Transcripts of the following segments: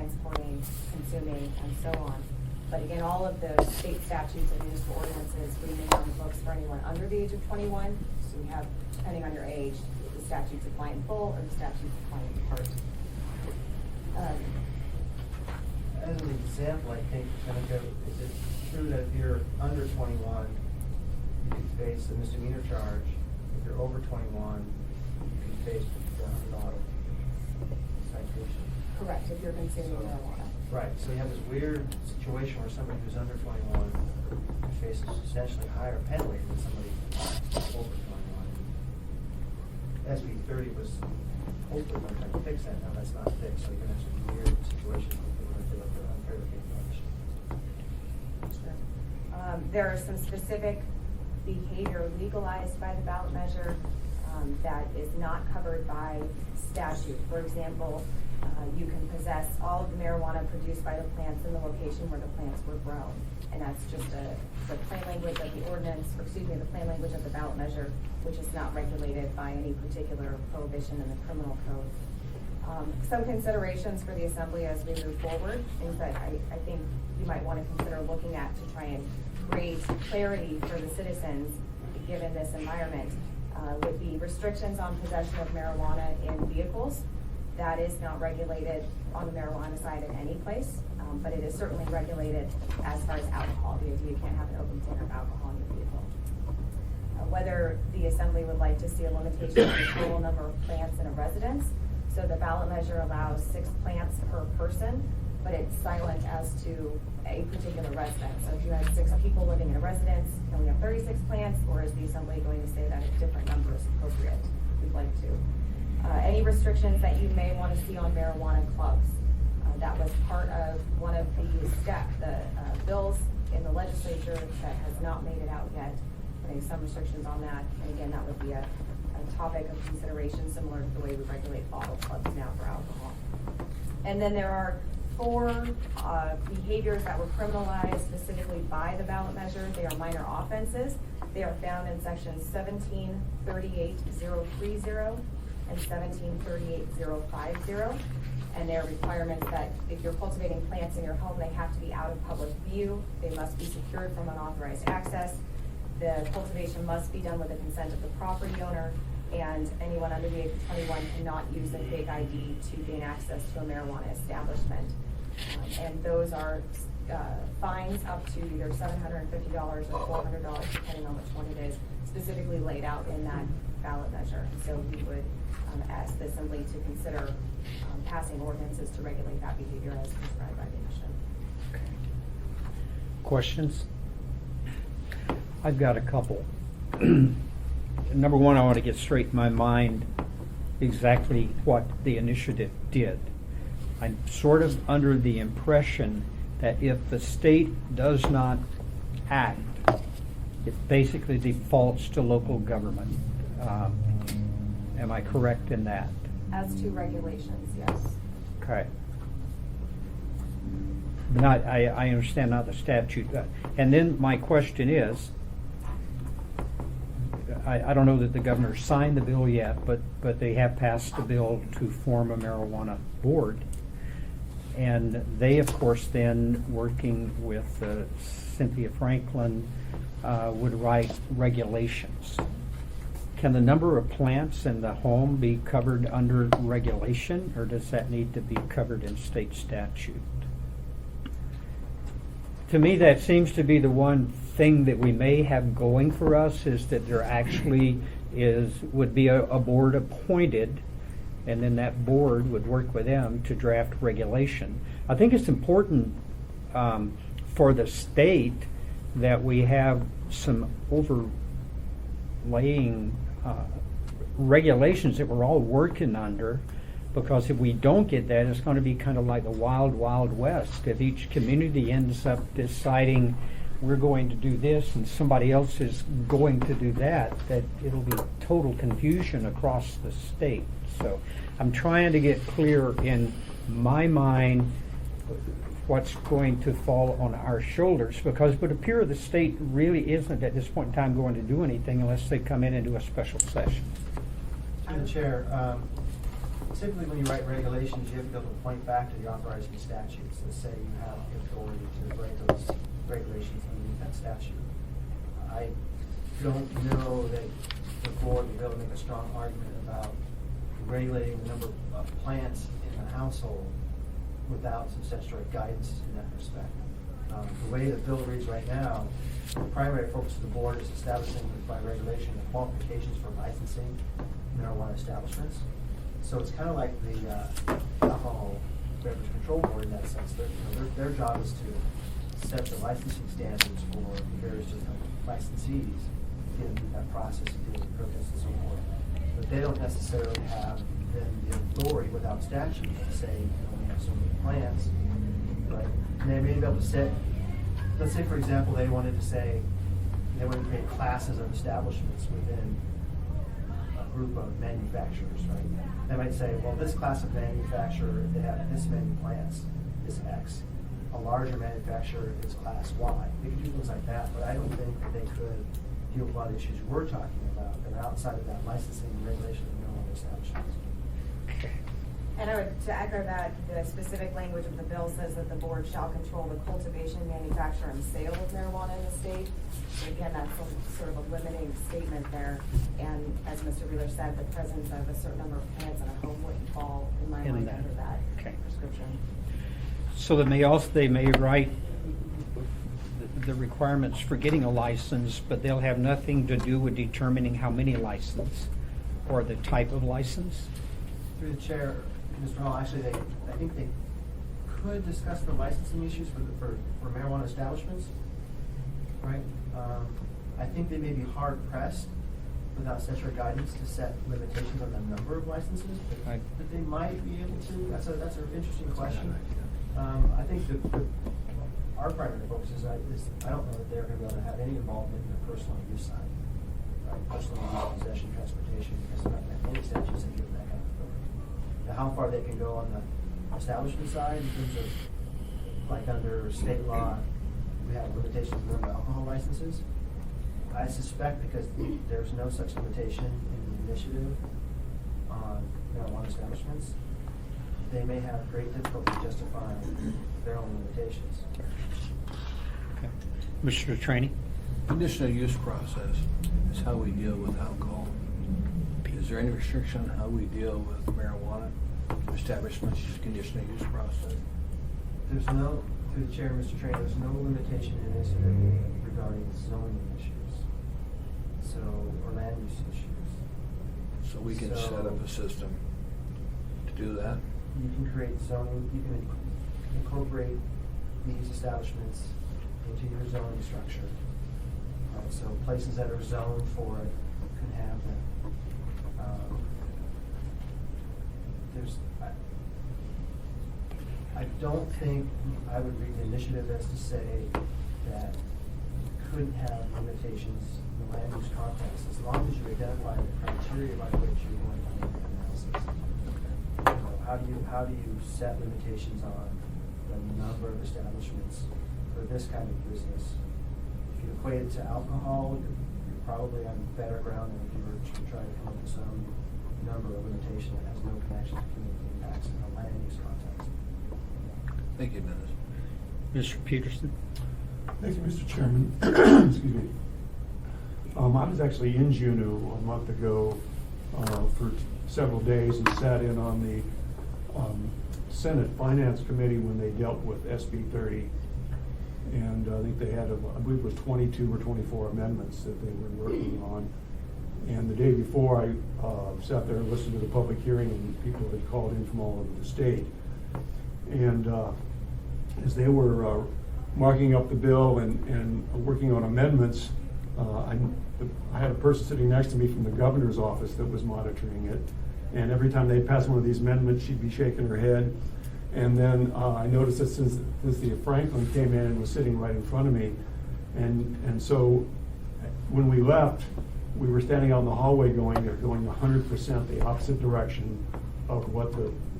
transporting, consuming, and so on. But again, all of the state statutes and municipal ordinances remain on the books for anyone under the age of 21. So we have, depending on your age, the statutes apply in full or the statutes apply in part. As an example, I think, is it true that if you're under 21, you can face a misdemeanor charge? If you're over 21, you can face an auto citation. Correct, if you're consuming marijuana. Right, so you have this weird situation where somebody who's under 21 faces a substantially higher penalty than somebody over 21. SB 30 was hopefully going to try to fix that. Now that's not fixed, so you're going to have some weird situations where people are going to feel like they're unfairly being punished. Sure. There are some specific behavior legalized by the ballot measure that is not covered by statute. For example, you can possess all of the marijuana produced by the plants in the location where the plants were grown. And that's just the plain language of the ordinance, or excuse me, the plain language of the ballot measure, which is not regulated by any particular prohibition in the criminal code. Some considerations for the Assembly as we move forward, things that I think you might want to consider looking at to try and create clarity for the citizens given this environment, would be restrictions on possession of marijuana in vehicles. That is not regulated on the marijuana side in any place, but it is certainly regulated as far as alcohol. The idea you can't have an open container of alcohol in your vehicle. Whether the Assembly would like to see a limitation on the total number of plants in a residence. So the ballot measure allows 6 plants per person, but it's silent as to a particular residence. So if you have 6 people living in a residence, can we have 36 plants, or is the Assembly going to say that a different number is appropriate? We'd like to. Any restrictions that you may want to see on marijuana clubs. That was part of one of the bills in the legislature that has not made it out yet. Putting some restrictions on that. And again, that would be a topic of consideration similar to the way we regulate bottle clubs now for alcohol. And then there are 4 behaviors that were criminalized specifically by the ballot measure. They are minor offenses. They are found in sections 1738.030 and 1738.050. And there are requirements that if you're cultivating plants in your home, they have to be out of public view. They must be secured from unauthorized access. The cultivation must be done with the consent of the property owner, and anyone under the age of 21 cannot use a fake ID to gain access to a marijuana establishment. And those are fines up to either $750 or $400, depending on which one it is, specifically laid out in that ballot measure. So we would ask the Assembly to consider passing ordinances to regulate that behavior as prescribed by the mission. Okay. Questions? I've got a couple. Number one, I want to get straight in my mind exactly what the initiative did. I'm sort of under the impression that if the state does not act, it basically defaults to local government. Am I correct in that? As to regulations, yes. Okay. Not, I understand not the statute. And then my question is, I don't know that the governor signed the bill yet, but they have passed a bill to form a marijuana board. And they, of course, then, working with Cynthia Franklin, would write regulations. Can the number of plants in the home be covered under regulation, or does that need to be covered in state statute? To me, that seems to be the one thing that we may have going for us, is that there actually would be a board appointed, and then that board would work with them to draft regulation. I think it's important for the state that we have some overlaying regulations that we're all working under, because if we don't get that, it's going to be kind of like the wild, wild west. If each community ends up deciding we're going to do this and somebody else is going to do that, that it'll be total confusion across the state. So I'm trying to get clear in my mind what's going to fall on our shoulders, because it would appear the state really isn't at this point in time going to do anything unless they come in and do a special session. Through the chair, typically when you write regulations, you have to be able to point back to the authorizing statutes that say you have the authority to write those regulations underneath that statute. I don't know that the board will be able to make a strong argument about regulating the number of plants in a household without some statutory guidance in that respect. The way the bill reads right now, the primary focus of the board is establishing by regulation the qualifications for licensing marijuana establishments. So it's kind of like the alcohol beverage control board in that sense. Their job is to set the licensing standards for various different licensees, get them through that process and deal with protests and so forth. But they don't necessarily have then the authority without statute to say, we have so many plants, right? And they may be able to set, let's say for example, they wanted to say, they wanted to create classes of establishments within a group of manufacturers, right? They might say, well, this class of manufacturer, they have this many plants, is X. A larger manufacturer is class Y. They could do things like that, but I don't think that they could deal with a lot of issues we're talking about that are outside of that licensing and regulation of marijuana establishments. And I would, to echo that, the specific language of the bill says that the board shall control the cultivation, manufacture, and sale of marijuana in the state. Again, that's sort of a limiting statement there. And as Mr. Wheeler said, the presence of a certain number of plants in a home wouldn't fall, in my mind, under that prescription. So they may write the requirements for getting a license, but they'll have nothing to do with determining how many license or the type of license? Through the chair, Mr. Hall, actually, I think they could discuss the licensing issues for marijuana establishments, right? I think they may be hard pressed without statutory guidance to set limitations on the number of licenses, but they might be able to. That's an interesting question. I think our primary focus is I don't know that they're going to be able to have any involvement in the personal use side, right? Personal use, possession, transportation, because they're not going to have any statutes that give them that kind of authority. Now, how far they can go on the establishment side in terms of, like under state law, we have limitations on alcohol licenses. I suspect because there's no such limitation in the initiative on marijuana establishments, they may have great difficulty justifying their own limitations. Okay. Mr. Trainee? Conditional use process is how we deal with alcohol. Is there any restriction on how we deal with marijuana establishments, conditional use process? There's no, through the chair, Mr. Trainee, there's no limitation in this regarding zoning issues, or land use issues. So we can set up a system to do that? You can create zoning, you can incorporate these establishments into your zoning structure. So places that are zoned for it can have them. I don't think I would read the initiative as to say that you couldn't have limitations in the land use context as long as you identify the criteria by which you're going to make an analysis. How do you set limitations on the number of establishments for this kind of business? If you equate it to alcohol, you're probably on better ground than if you were to try to come up with some number of limitation that has no connection to community impacts in a land use context. Thank you, Dennis. Mr. Peterson? Thank you, Mr. Chairman. Excuse me. I was actually in Juneau a month ago for several days and sat in on the Senate Finance Committee when they dealt with SB 30. And I think they had, I believe it was 22 or 24 amendments that they were working on. And the day before, I sat there and listened to the public hearing, and people had called in from all over the state. And as they were marking up the bill and working on amendments, I had a person sitting next to me from the governor's office that was monitoring it. And every time they passed one of these amendments, she'd be shaking her head. And then I noticed that since the Franklin came in and was sitting right in front of me, and so when we left, we were standing out in the hallway going 100% the opposite direction of what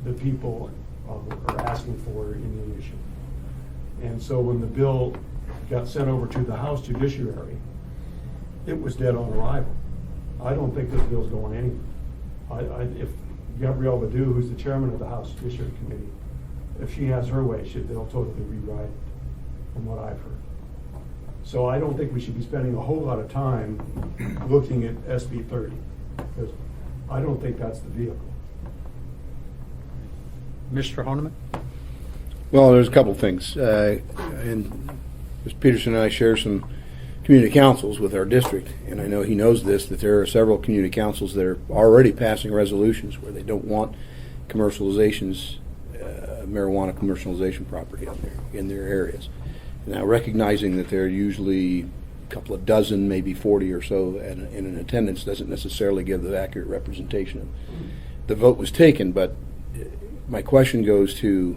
the people are asking for in the initiative. And so when the bill got sent over to the House Judiciary, it was dead on arrival. I don't think this bill's going anywhere. If Gabrielle Badu, who's the chairman of the House Judiciary Committee, if she has her way, they'll totally rewrite it, from what I've heard. So I don't think we should be spending a whole lot of time looking at SB 30, because I don't think that's the vehicle. Mr. Honeman? Well, there's a couple things. And Mr. Peterson and I share some community councils with our district, and I know he knows this, that there are several community councils that are already passing resolutions where they don't want commercializations, marijuana commercialization property out there in their areas. Now, recognizing that there are usually a couple of dozen, maybe 40 or so in an attendance doesn't necessarily give the accurate representation of the vote was taken, but my question goes to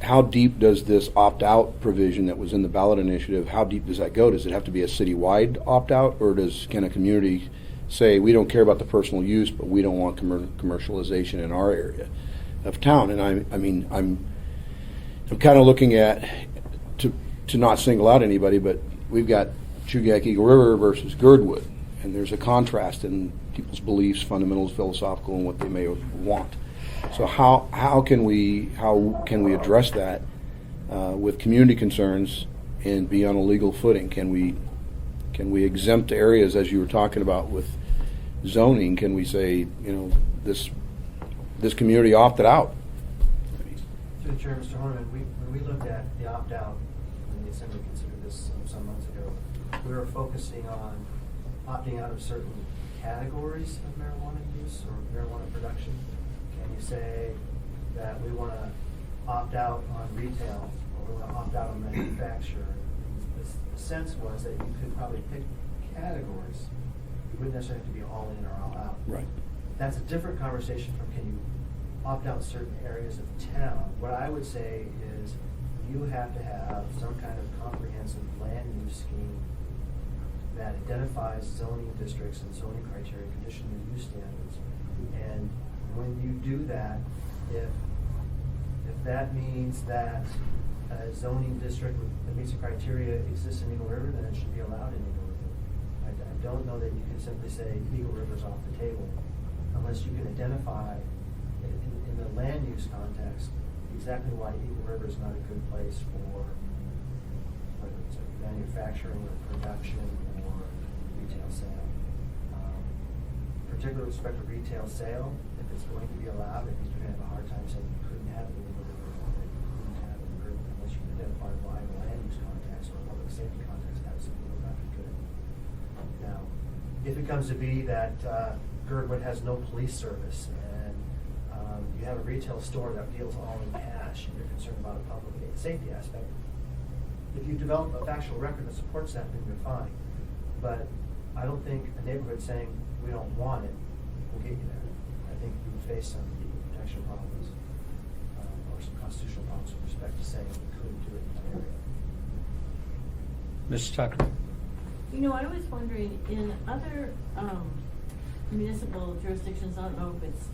how deep does this opt-out provision that was in the ballot initiative, how deep does that go? Does it have to be a citywide opt-out, or can a community say, we don't care about the personal use, but we don't want commercialization in our area of town? And I'm kind of looking at, to not single out anybody, but we've got Chugach Eagle River versus Girdwood, and there's a contrast in people's beliefs, fundamentals, philosophical, and what they may want. So how can we address that with community concerns and be on a legal footing? Can we exempt areas, as you were talking about with zoning? Can we say, this community opted out? Through the chair, Mr. Horman, when we looked at the opt-out, when the Assembly considered this some months ago, we were focusing on opting out of certain categories of marijuana use or marijuana production. Can you say that we want to opt out on retail, or we want to opt out on manufacture? The sense was that you could probably pick categories. You wouldn't necessarily have to be all in or all out. Right. That's a different conversation from can you opt out certain areas of town. What I would say is you have to have some kind of comprehensive land use scheme that identifies zoning districts and zoning criteria, conditional use standards. And when you do that, if that means that a zoning district that meets the criteria exists in Eagle River, then it should be allowed in Eagle River. I don't know that you can simply say Eagle River's off the table unless you can identify in the land use context exactly why Eagle River is not a good place for whether it's manufacturing or production or retail sale. Particularly with respect to retail sale, if it's going to be allowed, I think you're going to have a hard time saying you couldn't have it in Eagle River, or you couldn't have it in River unless you can identify why the land use context or public safety context absolutely not good. Now, if it comes to be that Girdwood has no police service and you have a retail store that deals all in cash and you're concerned about a public safety aspect, if you develop a factual record that supports that, then you're fine. But I don't think a neighborhood saying we don't want it will get you there. I think you would face some equal protection problems or some constitutional problems with respect to saying we couldn't do it in that area. Ms. Tucker? I was wondering, in other municipal jurisdictions, I don't know if it's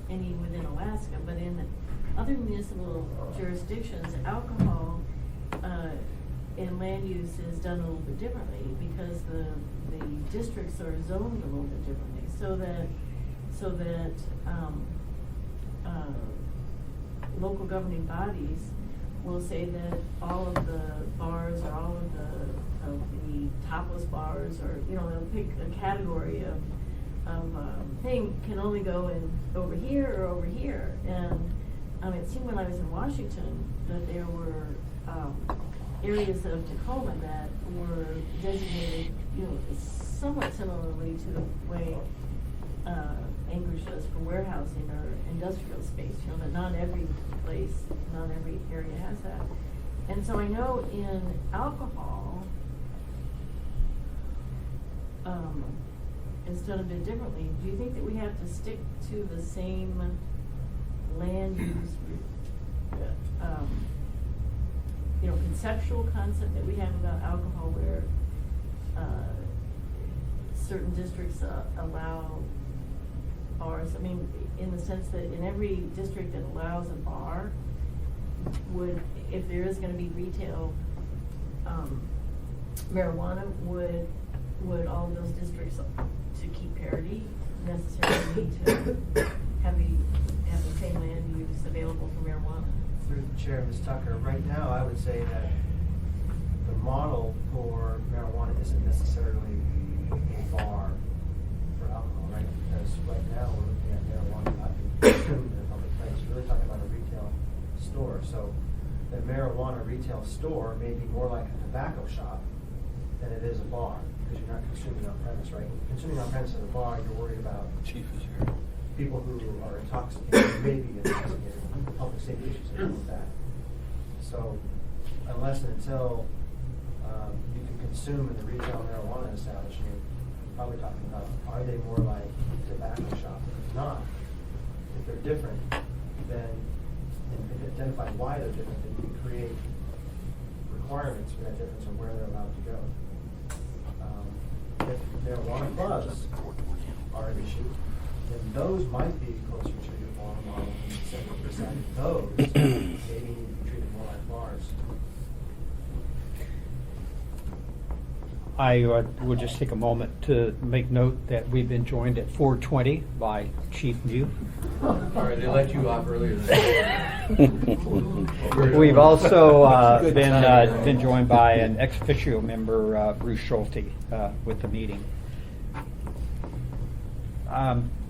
any within Alaska, but in other municipal jurisdictions, alcohol and land use is done a little bit differently because the districts are zoned a little bit differently, so that local governing bodies will say that all of the bars or all of the topless bars, or they'll pick a category of thing can only go in over here or over here. And it seemed when I was in Washington that there were areas of Tacoma that were designated, somewhat similarly to the way Anchorage does for warehousing or industrial space. That not every place, not every area has that. And so I know in alcohol, it's done a bit differently. Do you think that we have to stick to the same land use, conceptual concept that we have about alcohol, where certain districts allow bars? I mean, in the sense that in every district that allows a bar, if there is going to be retail marijuana, would all of those districts, to keep parity, necessarily need to have the same land use available for marijuana. Through the chair, Ms. Tucker, right now, I would say that the model for marijuana isn't necessarily a bar for alcohol, right? Because right now, we're looking at marijuana not being consumed in a public place. We're really talking about a retail store. So the marijuana retail store may be more like a tobacco shop than it is a bar, because you're not consuming on premise, right? Consuming on premise at a bar, you're worried about Chief is here. people who are intoxicated, may be intoxicated, public safety issues and things like that. So unless and until you can consume in the retail marijuana establishment, you're probably talking about, are they more like tobacco shop? If not, if they're different, then, and identify why they're different, then you can create requirements for that difference and where they're allowed to go. If marijuana clubs are an issue, then those might be closer to your bar model than 70%. Those maybe need to be treated more like bars. I will just take a moment to make note that we've been joined at 4:20 by Chief Mew. All right, they let you off earlier than We've also Good been timing. joined by an ex officio member, Bruce Schulte, with the meeting.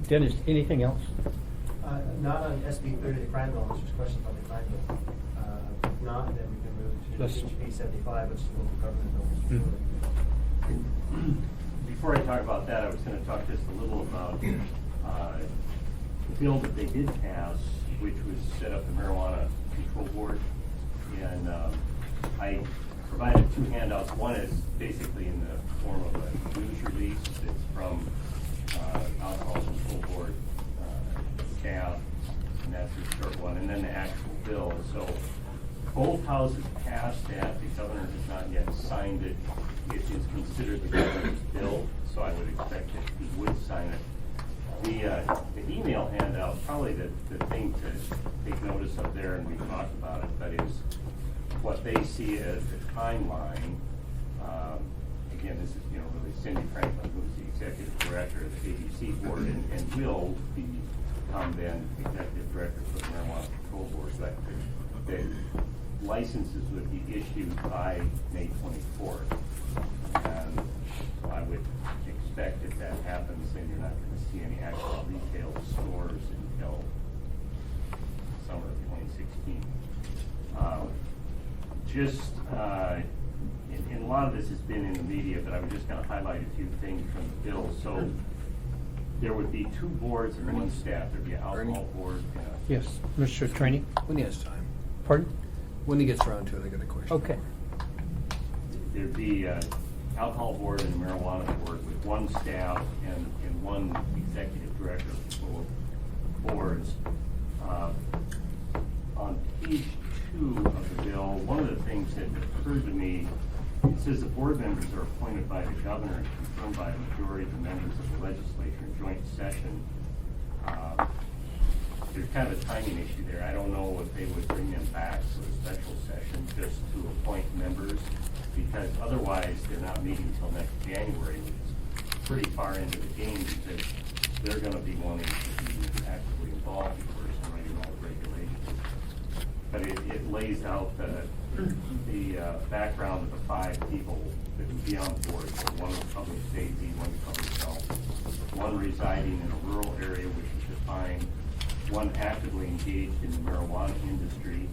Dennis, anything else? Not on SB 30, the crime bill, which is questions on the crime bill. If not, then we can move to Let's- HB 75, which is the local government bill. Mhm. Before I talk about that, I was going to talk just a little about the bill that they did pass, which was set up the marijuana control board. And I provided two handouts. One is basically in the form of a news release. It's from Alcohol Control Board staff, and that's a short one. And then the actual bill. So both houses passed that. The governor has not yet signed it. It is considered the governor's bill, so I would expect that he would sign it. The email handout, probably the thing to take notice of there, and we talked about it, but is what they see as the timeline. Again, this is, really Cindy Franklin, who's the executive director of the ABC board, and will become then executive director for the marijuana control board. But the licenses would be issued by May 24th. And so I would expect if that happens, then you're not going to see any actual retail stores until summer of 2016. And a lot of this has been in the media, but I was just going to highlight a few things from the bill. So there would be two boards and one staff. There'd be an alcohol board and a Yes, Mr. Trainee? When he has time. Pardon? When he gets around to it, I got a question. Okay. there'd be an alcohol board and a marijuana board with one staff and one executive director for both boards. On page 2 of the bill, one of the things that occurred to me, it says the board members are appointed by the governor and confirmed by a majority of the members of the legislature in joint session. There's kind of a timing issue there. I don't know if they would bring them back to a special session just to appoint members, because otherwise they're not meeting until next January, which is pretty far into the game, because they're going to be wanting to be actively involved before writing all the regulations. But it lays out the background of the 5 people that would be on board. So one with public safety, one with public health, one residing in a rural area, which is defined, one actively engaged in the marijuana industry,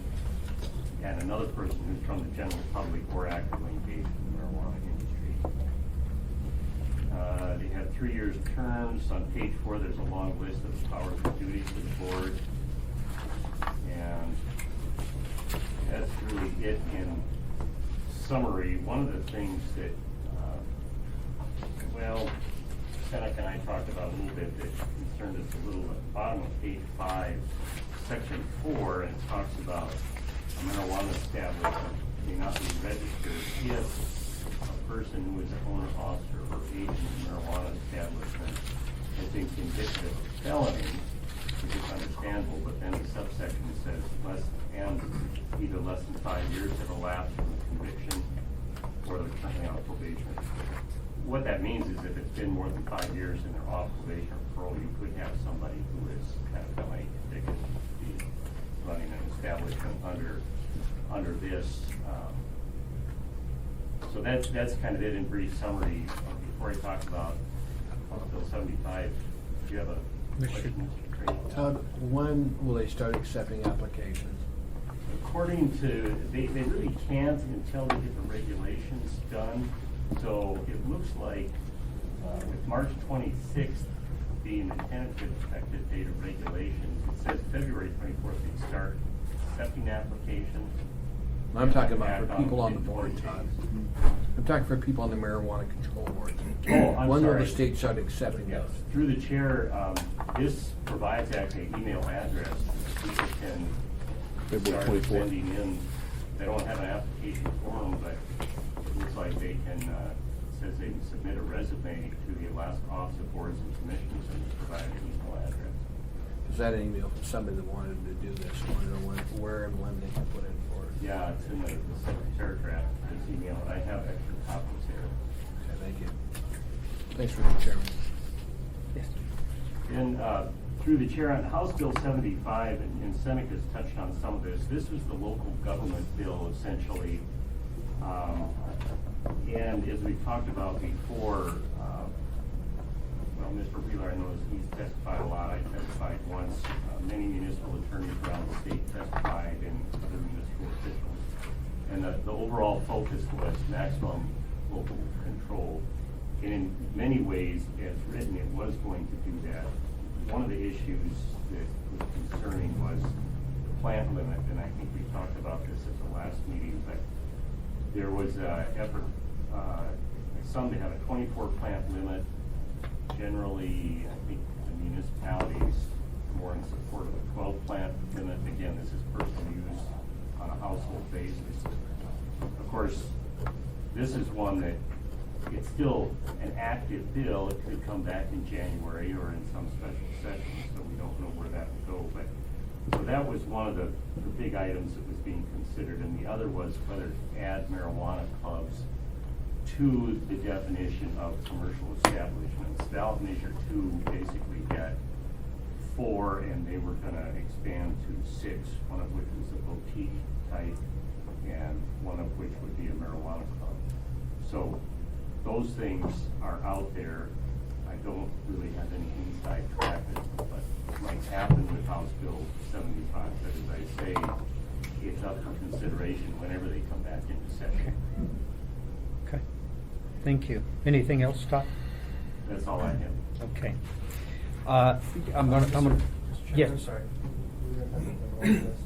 and another person who's from the general public or actively engaged in the marijuana industry. They have 3 years terms. On page 4, there's a long list of the powers and duties of the board. And that's really it in summary. One of the things that, Seneca and I talked about a little bit that concerned us a little at the bottom of page 5, section 4, and it talks about a marijuana establishment may not be registered if a person who is an owner, officer, or agent of a marijuana establishment has been convicted of a felony, which is understandable, but then the subsection says either less than 5 years have elapsed from the conviction or they're currently on probation. what that means is if it's been more than 5 years and they're off probation or parole, you could have somebody who is kind of felony convicted be running an establishment under this. So that's kind of it in brief summary. Before I talk about House Bill 75, do you have a question, Mr. Craig? Todd, when will they start accepting applications? According to, they really can't until they get the regulations done. So it looks like with March 26th being the tentative effective date of regulations, it says February 24th they start accepting applications. I'm talking about for Back people on the in board, 40 Todd. days. I'm talking for people on the marijuana control board. Oh, I'm When will sorry. the state start accepting Yes, those? through the chair, this provides actually an email address. People can February start 24th. sending in, they don't have an application form, but it looks like they can, it says they can submit a resume to the Alaska Office of Boards and Commissions and provide an email address. Is that an email from somebody that wanted to do this, wanted to know where and when they can put in for it? Yeah, it's in the second paragraph of this email, and I have extra copies here. Okay, thank you. Thanks, Mr. Chairman. Yes. And through the chair on House Bill 75, and Seneca's touched on some of this, this was the local government bill essentially. And as we talked about before, well, Mr. Wheeler, I know he's testified a lot. I testified once. Many municipal attorneys around the state testified and other municipal officials. And the overall focus was maximum local control. And in many ways, as written, it was going to do that. One of the issues that was concerning was the plant limit, and I think we talked about this at the last meeting, but there was an effort, some to have a 24 plant limit. Generally, I think the municipalities are more in support of a 12 plant limit. Again, this is personal use on a household basis. Of course, this is one that it's still an active bill. It could come back in January or in some special session, so we don't know where that will go. But so that was one of the big items that was being considered, and the other was whether to add marijuana clubs to the definition of commercial establishments. Ballot measure 2 basically had 4, and they were going to expand to 6, one of which was a boutique type, and one of which would be a marijuana club. So those things are out there. I don't really have any inside track as to what might happen with House Bill 75, but as I say, it's up for consideration whenever they come back into session. Okay. Thank you. Anything else, Todd? That's all I have. Okay. I'm gonna, Mr. yeah. Chairman, sorry. We have to go over this.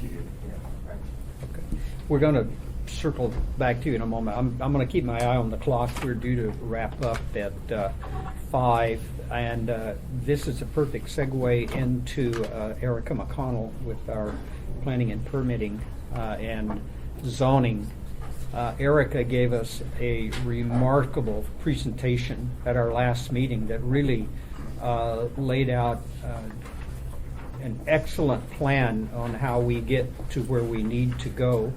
She did. Yeah, right. Okay. We're going to circle back to you in a moment. I'm going to keep my eye on the clock. We're due to wrap up at 5, and this is a perfect segue into Erica McConnell with our planning and permitting and zoning. Erica gave us a remarkable presentation at our last meeting that really laid out an excellent plan on how we get to where we need to go.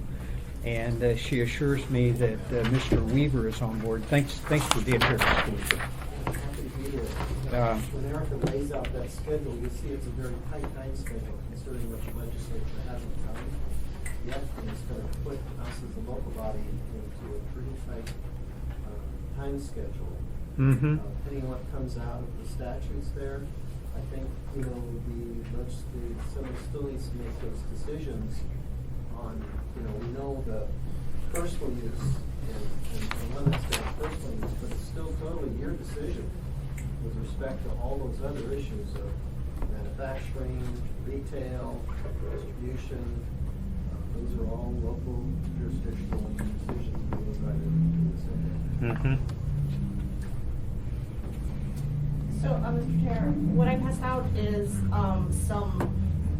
And she assures me that Mr. Weaver is on board. Thanks for being here, Mr. Weaver. Happy to be here. When Erica lays out that schedule, you see it's a very tight time schedule considering what the legislature hasn't done yet, and it's going to put us as a local body into a pretty tight time schedule. Mm-hmm. Depending on what comes out of the statutes there, I think, the Assembly still needs to make those decisions on, we know the personal use and limits to personal use, but it's still totally your decision with respect to all those other issues of manufacturing, retail, distribution. Those are all local jurisdictional decisions made by the Assembly. Mm-hmm. So, Mr. Chair, what I passed out is some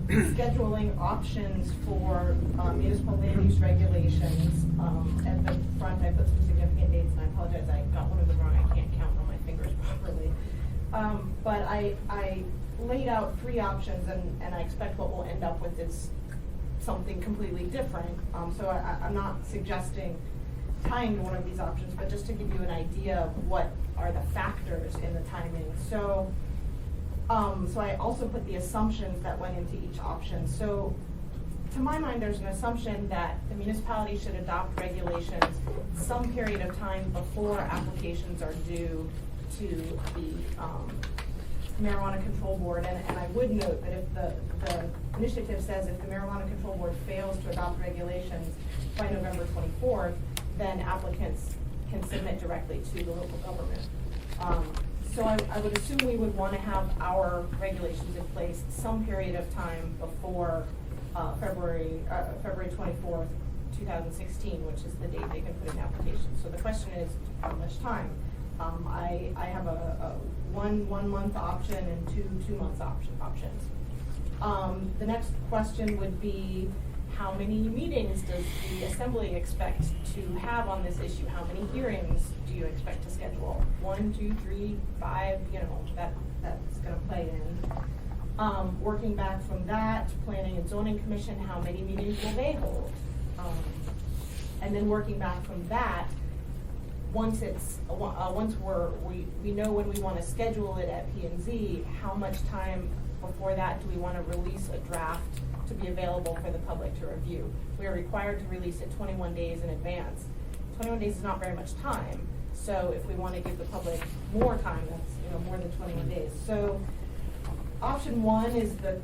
scheduling options for municipal land use regulations. At the front, I put some significant dates, and I apologize, I got one of them wrong. I can't count on my fingers properly. But I laid out 3 options, and I expect what we'll end up with is something completely different. So I'm not suggesting tying to one of these options, but just to give you an idea of what are the factors in the timing. So I also put the assumptions that went into each option. So to my mind, there's an assumption that the municipality should adopt regulations some period of time before applications are due to the Marijuana Control Board. And I would note that if the initiative says if the Marijuana Control Board fails to adopt regulations by November 24th, then applicants can submit directly to the local government. So I would assume we would want to have our regulations in place some period of time before February 24th, 2016, which is the date they can put in applications. So the question is, how much time? I have a one month option and two months options. The next question would be, how many meetings does the assembly expect to have on this issue? How many hearings do you expect to schedule? 1, 2, 3, 5, that's gonna play in. Working back from that, Planning and Zoning Commission, how many meetings will they hold? And then working back from that, once we know when we want to schedule it at P&Z, how much time before that do we want to release a draft to be available for the public to review? We are required to release it 21 days in advance. 21 days is not very much time, so if we want to give the public more time, that's more than 21 days. So option one is the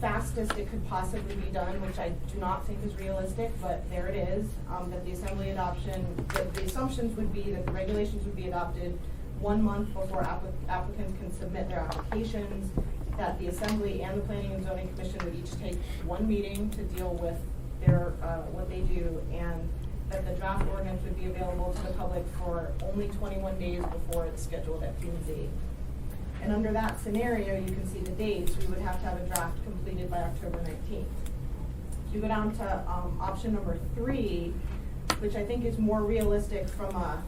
fastest it could possibly be done, which I do not think is realistic, but there it is. That the assembly adoption, the assumptions would be that the regulations would be adopted 1 month before applicants can submit their applications, that the assembly and the Planning and Zoning Commission would each take one meeting to deal with their what they do, and that the draft ordinance would be available to the public for only 21 days before it's scheduled at P&Z. And under that scenario, you can see the dates. We would have to have a draft completed by October 19th. If you go down to option number 3, which I think is more realistic from a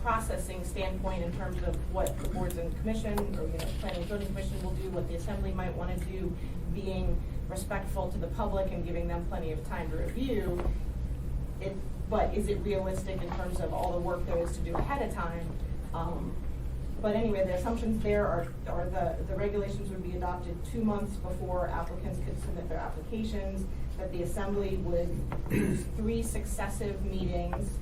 processing standpoint in terms of what the boards and commission or Planning and Zoning Commission will do, what the assembly might want to do, being respectful to the public and giving them plenty of time to review. But is it realistic in terms of all the work there is to do ahead of time? But anyway, the assumptions there are the regulations would be adopted 2 months before applicants could submit their applications, that the assembly would use 3 successive meetings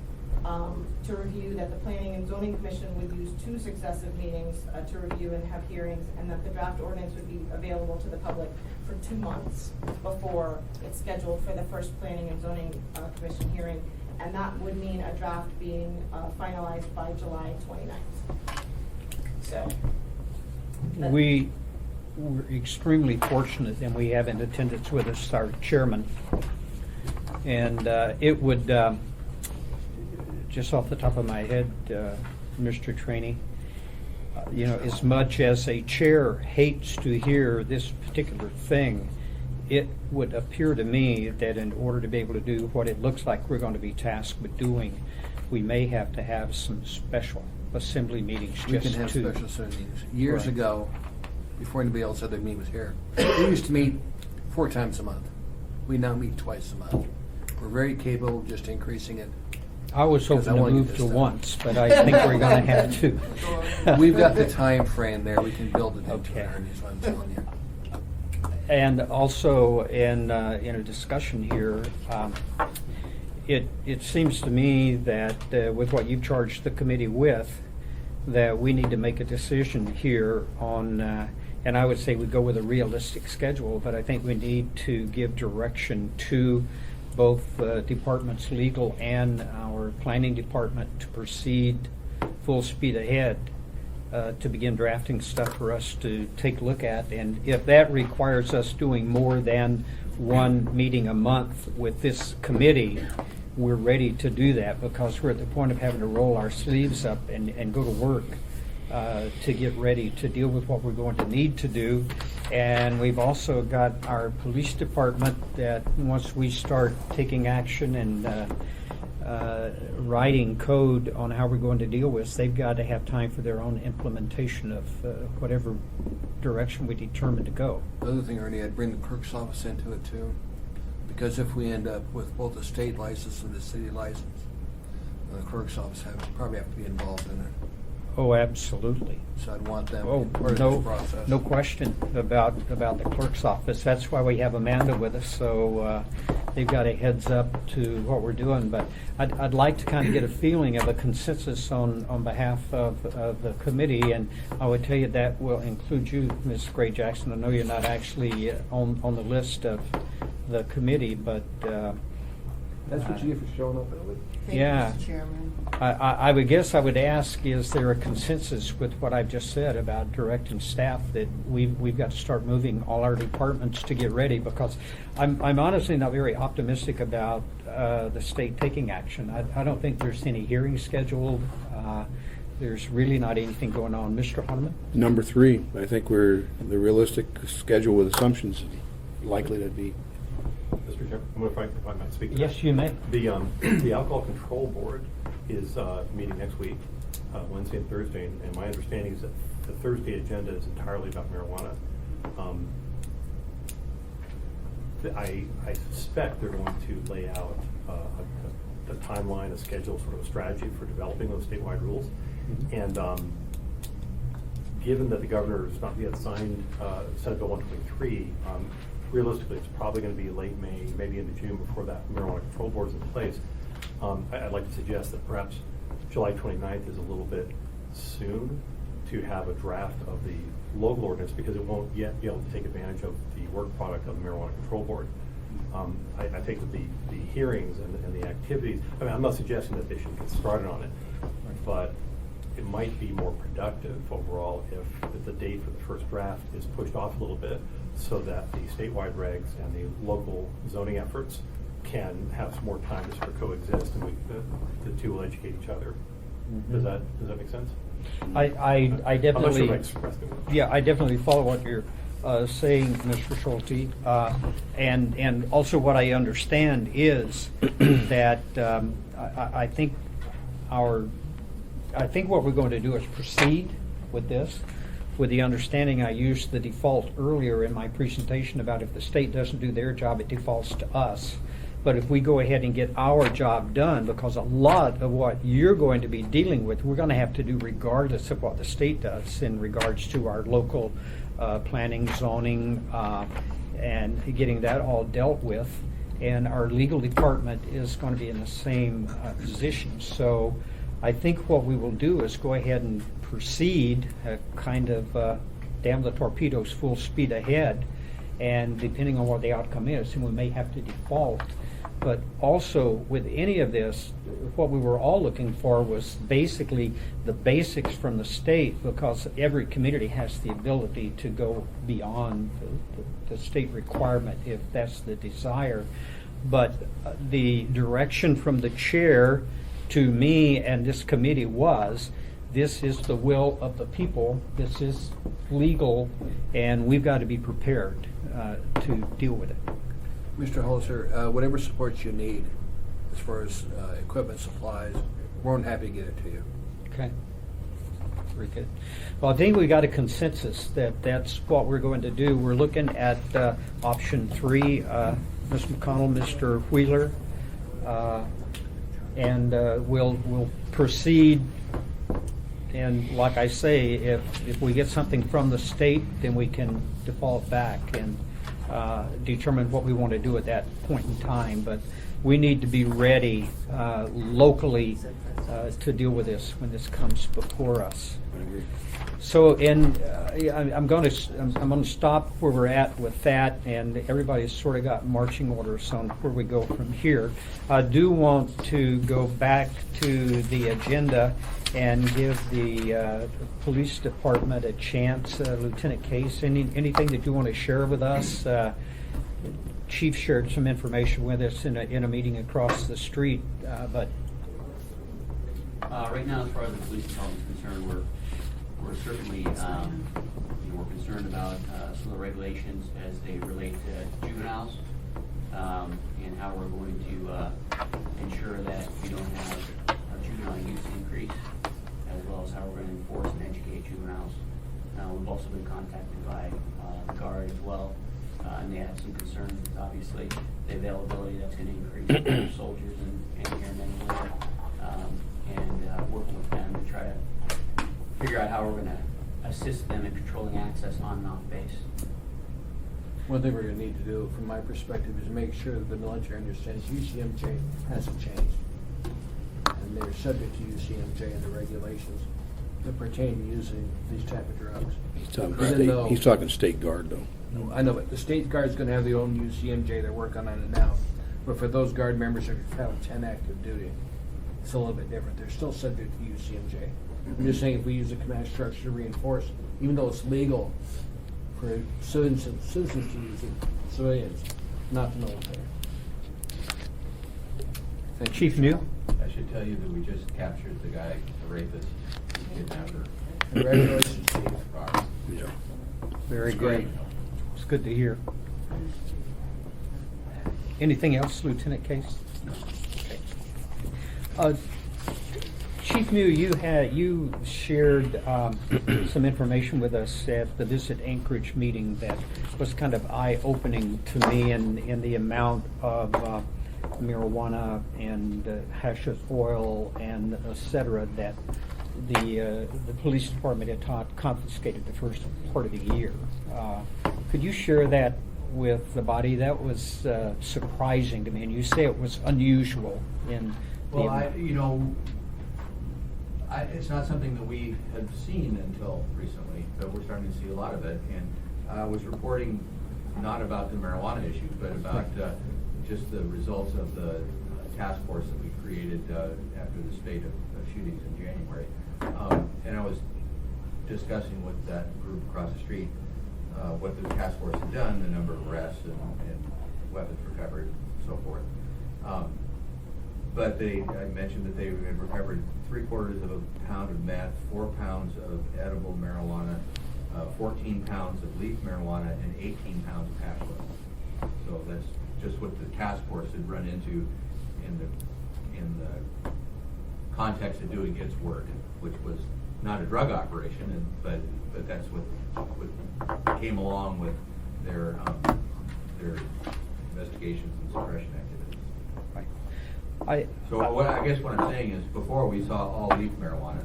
to review, that the Planning and Zoning Commission would use 2 successive meetings to review and have hearings, and that the draft ordinance would be available to the public for 2 months before it's scheduled for the first Planning and Zoning Commission hearing. And that would mean a draft being finalized by July 29th. So, We're extremely fortunate, and we have in attendance with us our chairman. And it would, just off the top of my head, Mr. Trainee, as much as a chair hates to hear this particular thing, it would appear to me that in order to be able to do what it looks like we're going to be tasked with doing, we may have to have some special assembly meetings We just can have to. special assembly meetings. Years Right. ago, before anybody else said their meeting was here, we used to meet 4 times a month. We now meet twice a month. We're very capable of just increasing it. I was Because hoping I to wanna get move this to done. once, but I think we're going to have to. We've got the time frame there. We can build it into Okay. it, is what I'm telling you. And also, in a discussion here, it seems to me that with what you've charged the committee with, that we need to make a decision here on, and I would say we go with a realistic schedule, but I think we need to give direction to both departments, legal and our planning department, to proceed full speed ahead to begin drafting stuff for us to take a look at. And if that requires us doing more than 1 meeting a month with this committee, we're ready to do that, because we're at the point of having to roll our sleeves up and go to work to get ready to deal with what we're going to need to do. And we've also got our police department that once we start taking action and writing code on how we're going to deal with, they've got to have time for their own implementation of whatever direction we determine to go. The other thing, Ernie, I'd bring the clerk's office into it too. Because if we end up with both the state license and the city license, the clerk's office probably have to be involved in it. Oh, absolutely. So I'd want them Oh, part of no, this process. no question about the clerk's office. That's why we have Amanda with us, so they've got a heads up to what we're doing. But I'd like to kind of get a feeling of a consensus on behalf of the committee, and I would tell you that will include you, Ms. Gray Jackson. I know you're not actually on the list of the committee, but That's what you get for showing up early. yeah. Mr. Chairman. I would guess I would ask, is there a consensus with what I've just said about directing staff that we've got to start moving all our departments to get ready? Because I'm honestly not very optimistic about the state taking action. I don't think there's any hearings scheduled. There's really not anything going on. Mr. Honeman? Number 3, I think the realistic schedule with assumptions likely to be. Mr. Chairman, if I might speak to that. Yes, you may. The Alcohol Control Board is meeting next week, Wednesday and Thursday, and my understanding is that the Thursday agenda is entirely about marijuana. I suspect they're going to lay out a timeline, a schedule, sort of a strategy for developing those statewide rules. And given that the governor has not yet signed Senate Bill 123, realistically, it's probably going to be late May, maybe into June before that marijuana control board is in place. I'd like to suggest that perhaps July 29th is a little bit soon to have a draft of the local ordinance because it won't yet be able to take advantage of the work product of the marijuana control board. I think that the hearings and the activities, I mean, I'm not suggesting that they should get started on it, but it might be more productive overall if the date for the first draft is pushed off a little bit so that the statewide regs and the local zoning efforts can have some more time to sort of coexist and the two will educate each other. Does that make sense? I I'm not sure definitely, if I expressed it well. yeah, I definitely follow what you're saying, Mr. Schulte. And also what I understand is that I think what we're going to do is proceed with this with the understanding I used the default earlier in my presentation about if the state doesn't do their job, it defaults to us. But if we go ahead and get our job done, because a lot of what you're going to be dealing with, we're going to have to do regardless of what the state does in regards to our local planning, zoning, and getting that all dealt with. And our legal department is going to be in the same position. So I think what we will do is go ahead and proceed, kind of damn the torpedoes, full speed ahead. And depending on what the outcome is, and we may have to default. But also with any of this, what we were all looking for was basically the basics from the state, because every community has the ability to go beyond the state requirement if that's the desire. But the direction from the chair to me and this committee was, this is the will of the people, this is legal, and we've got to be prepared to deal with it. Mr. Holzer, whatever supports you need as far as equipment, supplies, we're more than happy to get it to you. Okay. Very good. Well, I think we got a consensus that that's what we're going to do. We're looking at option 3, Ms. McConnell, Mr. Wheeler, and we'll proceed. And like I say, if we get something from the state, then we can default back and determine what we want to do at that point in time. But we need to be ready locally to deal with this when this comes before us. I agree. So, I'm going to stop where we're at with that, and everybody's sort of got marching orders on where we go from here. I do want to go back to the agenda and give the police department a chance. Lieutenant Case, anything that you want to share with us? Chief shared some information with us in a meeting across the street, but right now, as far as the police department is concerned, we're certainly we're concerned about some of the regulations as they relate to juveniles and how we're going to ensure that we don't have juvenile use increase, as well as how we're going to enforce and educate juveniles. We've also been contacted by the guard as well and they had some concerns with obviously the availability that's going to increase for soldiers and airmen and women. And working with them to try to figure out how we're going to assist them in controlling access on and off base. One thing we're gonna need to do, from my perspective, is make sure that the military understands UCMJ hasn't changed. And they're subject to UCMJ and the regulations that pertain to using these type of drugs. He's talking state guard, though. No, I know, but the state guard's gonna have their own UCMJ, they're working on it now. But for those guard members that have 10 active duty, it's a little bit different. They're still subject to UCMJ. I'm just saying, if we use a command structure to reinforce, even though it's legal for citizens to use it, civilians, not the military. Thank you. Chief New? I should tell you that we just captured the guy, the rapist, kidnapper. Congratulations, Chief. Yeah. Very good. It's good to hear. Anything else, Lieutenant Case? Okay. Chief Mew, you shared some information with us at the Visit Anchorage meeting that was kind of eye-opening to me in the amount of marijuana and hashish oil and et cetera that the police department had confiscated the first part of the year. Could you share that with the body? That was surprising to me, and you say it was unusual in the Well, amount. It's not something that we had seen until recently, but we're starting to see a lot of it. And I was reporting not about the marijuana issue, but about just the results of the task force that we created after the spate of shootings in January. And I was discussing with that group across the street what the task force had done, the number of arrests and weapons recovered, and so forth. But I mentioned that they had recovered 3/4 of a pound of meth, 4 pounds of edible marijuana, 14 pounds of leaf marijuana, and 18 pounds of hash oil. So that's just what the task force had run into in the context of doing its work, which was not a drug operation, but that's what came along with their investigations and suppression activities. I guess what I'm saying is, before we saw all leaf marijuana,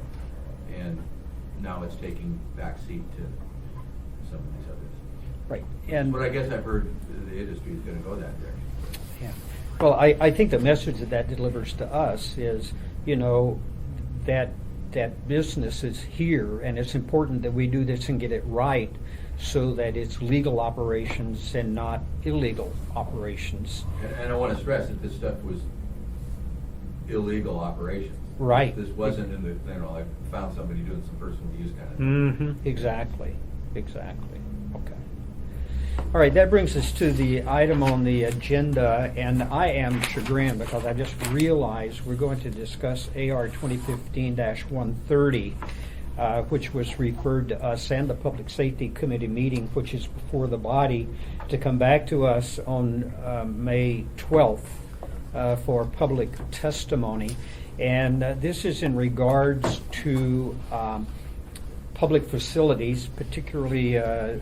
and now it's taking backseat to some of these others. Right, and But I guess I've heard the industry is going to go that direction. yeah. Well, I think the message that delivers to us is, that business is here, and it's important that we do this and get it right, so that it's legal operations and not illegal operations. And I want to stress that this stuff was illegal operations. Right. This wasn't in the, I found somebody doing some personal use kind of thing. Mm-hmm. Exactly. Okay. All right, that brings us to the item on the agenda, and I am chagrined because I just realized we're going to discuss AR 2015-130, which was referred to us and the Public Safety Committee meeting, which is before the body, to come back to us on May 12th for public testimony. And this is in regards to public facilities, particularly the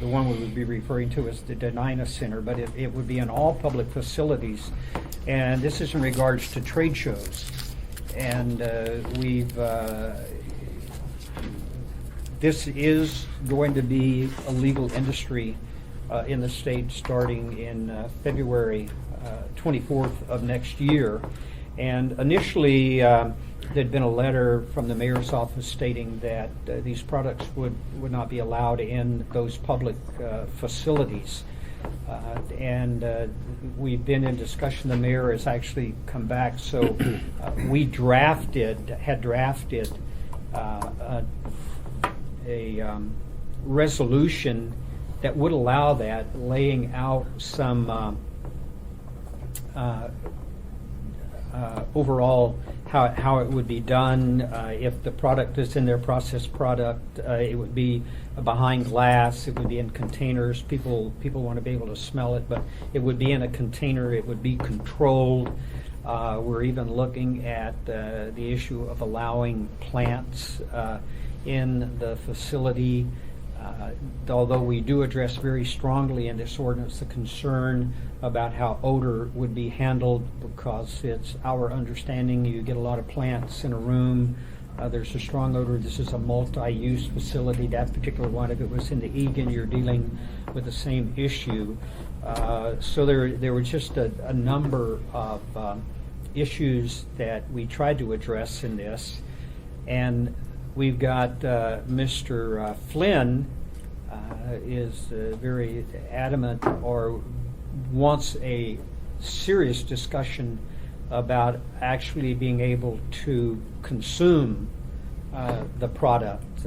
one we would be referring to as the Denina Center, but it would be in all public facilities. And this is in regards to trade shows. And this is going to be a legal industry in the state starting in February 24th of next year. And initially, there'd been a letter from the mayor's office stating that these products would not be allowed in those public facilities. And we've been in discussion. The mayor has actually come back. So we had drafted a resolution that would allow that, laying out some overall how it would be done. If the product is in their processed product, it would be behind glass. It would be in containers. People want to be able to smell it, but it would be in a container. It would be controlled. We're even looking at the issue of allowing plants in the facility. Although we do address very strongly in this ordinance the concern about how odor would be handled, because it's our understanding you get a lot of plants in a room. There's a strong odor. This is a multi-use facility. That particular one, if it was in the Egan, you're dealing with the same issue. So there were just a number of issues that we tried to address in this. And we've got Mr. Flynn is very adamant, or wants a serious discussion about actually being able to consume the product.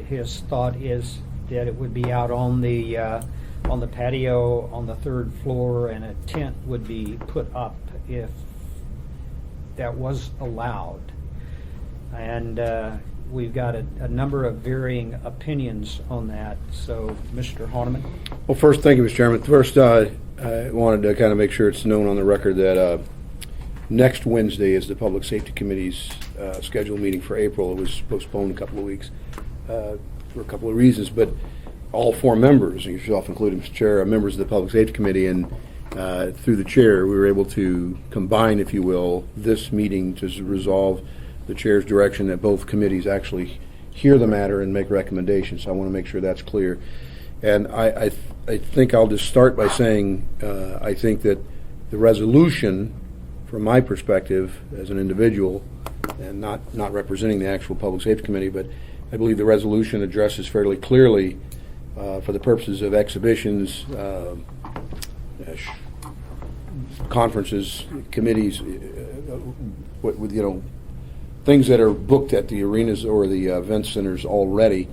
His thought is that it would be out on the patio on the third floor, and a tent would be put up if that was allowed. And we've got a number of varying opinions on that. So, Mr. Honeman? Well, first, thank you, Mr. Chairman. First, I wanted to kind of make sure it's known on the record that next Wednesday is the Public Safety Committee's scheduled meeting for April. It was postponed a couple of weeks for a couple of reasons, but all four members, yourself included, Mr. Chair, are members of the Public Safety Committee, and through the chair, we were able to combine, if you will, this meeting to resolve the chair's direction that both committees actually hear the matter and make recommendations. So I want to make sure that's clear. And I think I'll just start by saying I think that the resolution, from my perspective as an individual, and not representing the actual Public Safety Committee, but I believe the resolution addresses fairly clearly, for the purposes of exhibitions, conferences, committees, with things that are booked at the arenas or the event centers already,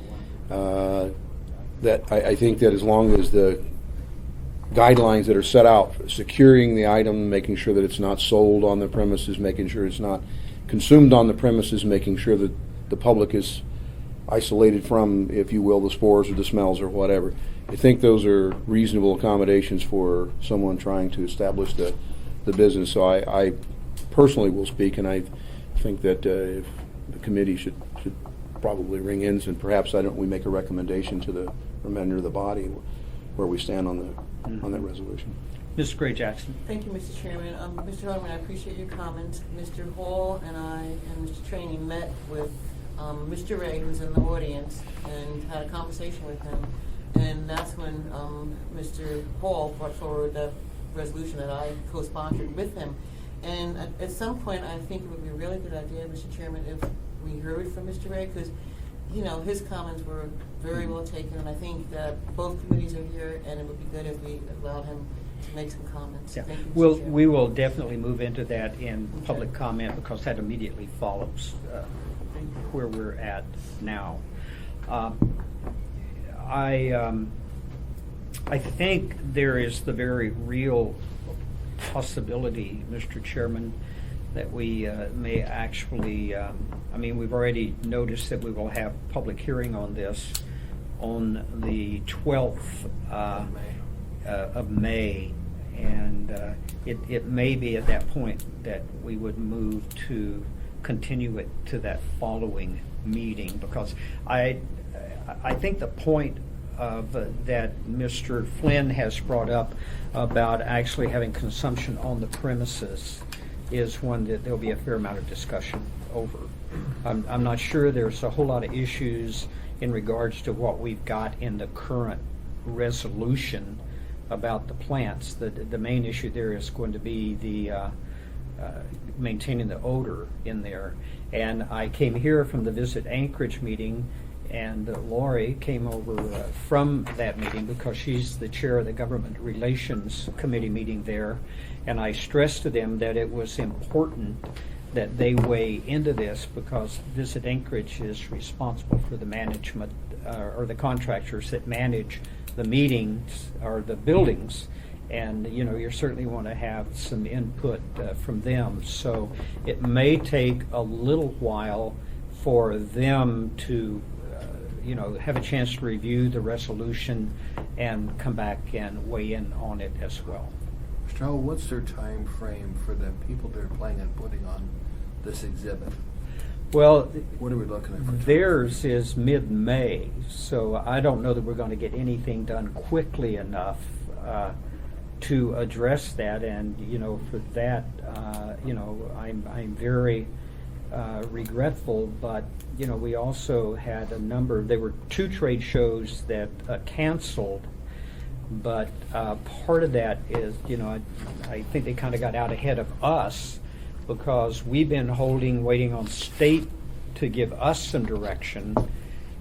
that I think that as long as the guidelines that are set out for securing the item, making sure that it's not sold on the premises, making sure it's not consumed on the premises, making sure that the public is isolated from, if you will, the spores or the smells or whatever. I think those are reasonable accommodations for someone trying to establish the business. So I personally will speak, and I think that if the committee should probably ring in, and perhaps we make a recommendation to the remainder of the body where we stand on that resolution. Ms. Gray Jackson. Thank you, Mr. Chairman. Mr. Honeman, I appreciate your comments. Mr. Hall and I and Mr. Trainey met with Mr. Ray, who's in the audience, and had a conversation with him. And that's when Mr. Hall brought forward the resolution that I co-sponsored with him. And at some point, I think it would be a really good idea, Mr. Chairman, if we heard from Mr. Ray, because his comments were very well taken, and I think that both committees are here, and it would be good if we allowed him to make some comments. Yeah. Thank you, Mr. Chairman. We will definitely move into that in public comment, because that immediately follows where we're at now. I think there is the very real possibility, Mr. Chairman, that we may actually, we've already noticed that we will have public hearing on this on the 12th of May, and it may be at that point that we would move to continue it to that following meeting, because I think the point of that Mr. Flynn has brought up about actually having consumption on the premises is one that there'll be a fair amount of discussion over. I'm not sure there's a whole lot of issues in regards to what we've got in the current resolution about the plants. The main issue there is going to be the maintaining the odor in there. And I came here from the Visit Anchorage meeting, and Lori came over from that meeting because she's the chair of the Government Relations Committee meeting there. And I stressed to them that it was important that they weigh into this, because Visit Anchorage is responsible for the management or the contractors that manage the meetings or the buildings. And you certainly want to have some input from them. So it may take a little while for them to have a chance to review the resolution and come back and weigh in on it as well. Mr. Hall, what's their time frame for the people that are planning on putting on this exhibit? Well, What are we looking at? for theirs is mid-May, so I don't know that we're going to get anything done quickly enough to address that. And for that, I'm very regretful. But we also had a number. There were 2 trade shows that canceled. But part of that is, I think they kind of got out ahead of us, because we've been waiting on state to give us some direction.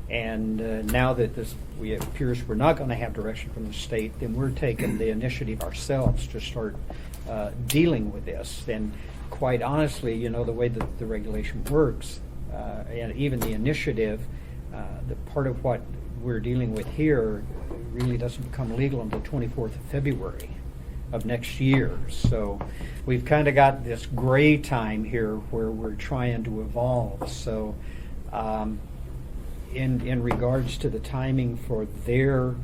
And now that it appears we're not going to have direction from the state, then we're taking the initiative ourselves to start dealing with this. And quite honestly, the way that the regulation works, and even the initiative, the part of what we're dealing with here really doesn't become legal until 24th of February of next year. So we've kind of got this gray time here where we're trying to evolve. So in regards to the timing for their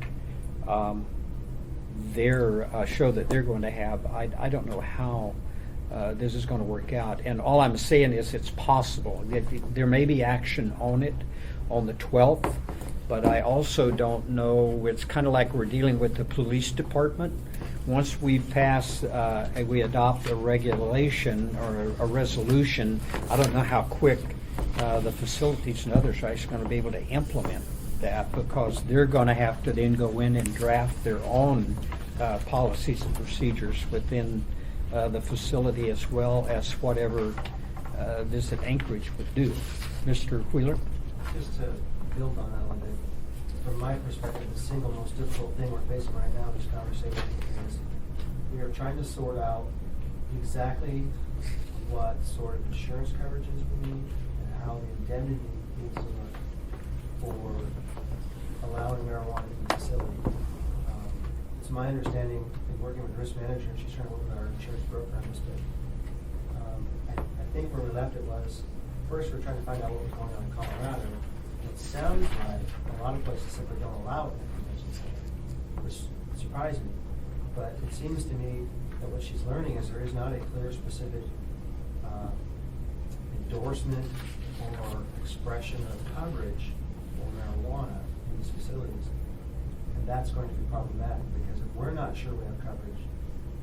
show that they're going to have, I don't know how this is going to work out. And all I'm saying is it's possible. There may be action on it on the 12th, but I also don't know. It's kind of like we're dealing with the police department. Once we pass, we adopt a regulation or a resolution, I don't know how quick the facilities and others are going to be able to implement that, because they're going to have to then go in and draft their own policies and procedures within the facility, as well as whatever Visit Anchorage would do. Mr. Wheeler? Just to build on that a little bit, from my perspective, the single most difficult thing we're facing right now in this conversation is we are trying to sort out exactly what sort of insurance coverages we need and how the indemnity needs to look for allowing marijuana in the facility. It's my understanding, in working with the risk manager, and she's trying to work with our insurance broker on this, but I think where we left it was, first we're trying to find out what was going on in Colorado. It sounds like a lot of places simply don't allow it in the convention center, which surprised me. But it seems to me that what she's learning is there is not a clear, specific endorsement or expression of coverage for marijuana in these facilities. And that's going to be problematic, because if we're not sure we have coverage,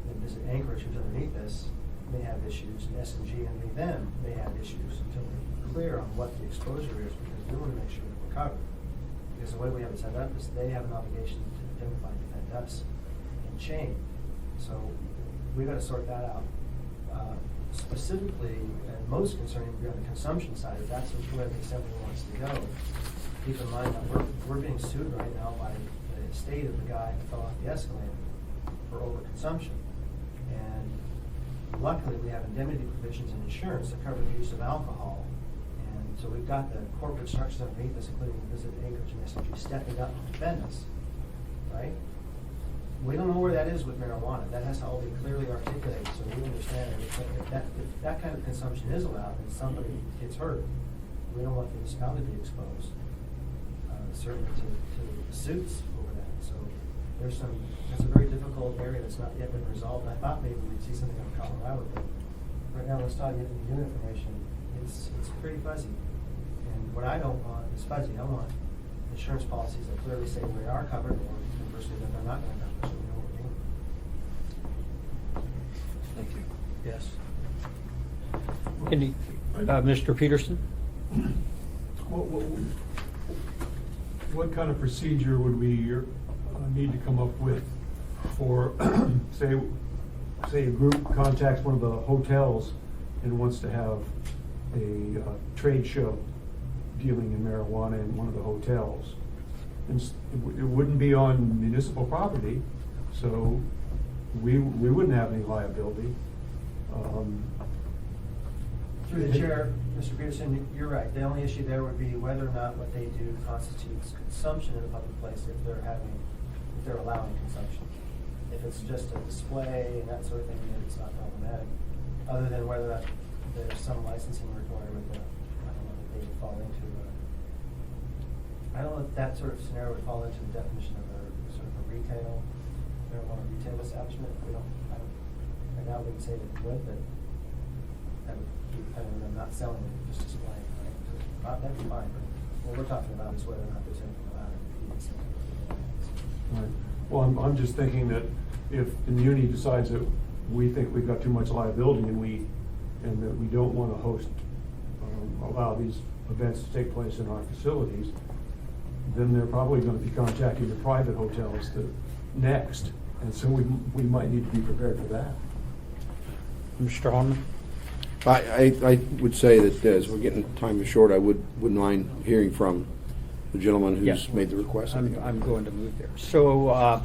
then Visit Anchorage, who's underneath us, may have issues, and SMG underneath them may have issues, until we're clear on what the exposure is, because we want to make sure that we're covered. Because the way we have it set up is they have an obligation to indemnify and defend us in chain. So we've got to sort that out. Specifically, and most concerning would be on the consumption side, if that's where the assembly wants to go. Keep in mind that we're being sued right now by the estate of the guy who fell off the escalator for overconsumption. And luckily, we have indemnity provisions in insurance that cover the use of alcohol. And so we've got the corporate structures underneath us, including Visit Anchorage and SMG, stepping up to defend us, right? We don't know where that is with marijuana. That has to all be clearly articulated, so we understand it. If that kind of consumption is allowed and somebody gets hurt, we don't want the municipality to be exposed, certainly to suits over that. So that's a very difficult area that's not yet been resolved. And I thought maybe we'd see something out of Colorado, but right now, let's talk, you have the new information. It's pretty fuzzy. And what I don't want is fuzzy. I want insurance policies that clearly say we are covered, or conversely that they're not going to cover, so we know what we're doing. Thank you. Yes. Any, Mr. Peterson? What kind of procedure would we need to come up with for, say a group contacts one of the hotels and wants to have a trade show dealing in marijuana in one of the hotels? And it wouldn't be on municipal property, so we wouldn't have any liability. Through the chair, Mr. Peterson, you're right. The only issue there would be whether or not what they do constitutes consumption in a public place if they're allowing consumption. If it's just a display and that sort of thing, then it's not problematic. Other than whether or not there's some licensing requirement that I don't know that they would fall into. I don't know if that sort of scenario would fall into the definition of a sort of a retail establishment. Right now we can say that it would, but that would be kind of them not selling it, just displaying, right? That's fine, but what we're talking about is whether or not there's anything allowed in PDC. Right. Well, I'm just thinking that if the muni decides that we think we've got too much liability and that we don't want to host, allow these events to take place in our facilities, then they're probably going to be contacting the private hotels next. And so we might need to be prepared for that. Mr. Holman? I would say that as we're getting time is short, I wouldn't mind hearing from the gentleman who's Yeah. made the request. I'm going to move there. So